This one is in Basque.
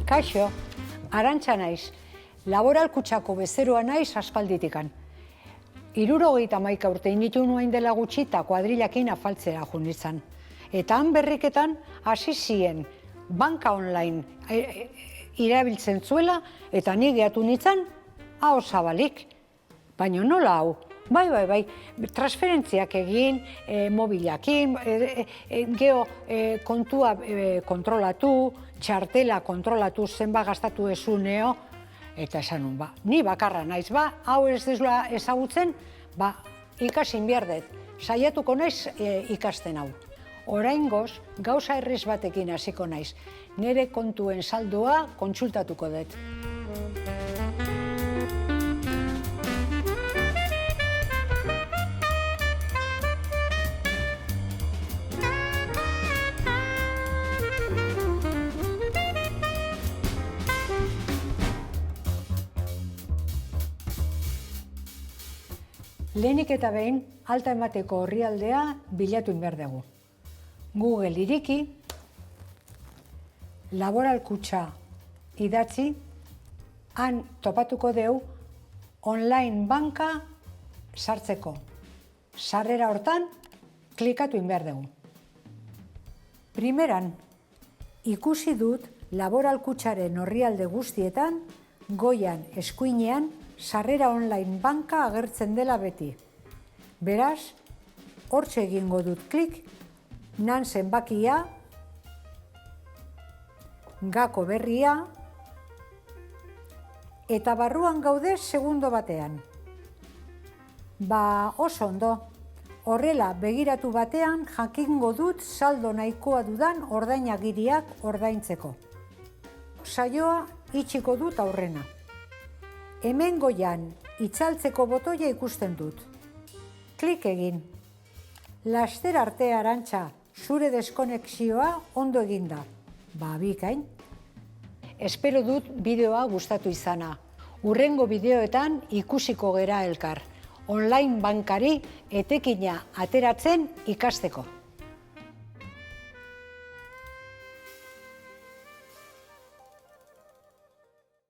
Kaixo, Arantxa naiz, Laboral Kutxako bezeroa naiz aspalditikan. 71 urte initu nuen dela gutxi eta kuadrilakin afaltzera joan izan. Eta han berriketan hasi zien banka online irabiltzen zuela eta ni gehatu nintzen hau zabalik. Baina nola hau? Bai, transferentziak egin, mobilakin, geho kontua kontrolatu, txartela kontrolatu zenba gastatu ezuneo, eta esan nun, ni bakarra naiz, hau ez dezula ezagutzen, ikasin behar dut, saiatuko naiz ikasten hau. Oraingoz, gauza errez batekin hasiko naiz, nire kontuen saldoa kontsultatuko dut. Lehenik eta behin, alta emateko orrialdea bilatu behar dugu. Google iriki, Laboral Kutxa idatzi, han topatuko dugu online banka sartzeko. Sarrera hortan, klikatu behar dugu. Primeran, ikusi dut Laboral Kutxaren orrialde guztietan, goian eskuinean, sarrera online banka agertzen dela beti. Beraz, hortxe egingo dut klik, nan zenbakia, gako berria, eta barruan gaude segundo batean. Oso ondo, horrela begiratu batean jakingo dut saldo nahikoa dudan ordainagiriak ordaintzeko. Saioa itxiko dut aurrena. Hemen goian itzaltzeko botoia ikusten dut. Klik egin. Laster arte Arantxa, zure deskonexioa ondo eginda. Bikain. Espero dut bideoa gustatu izana. Hurrengo bideoetan ikusiko gera elkar. Online bankari etekina ateratzen ikasteko.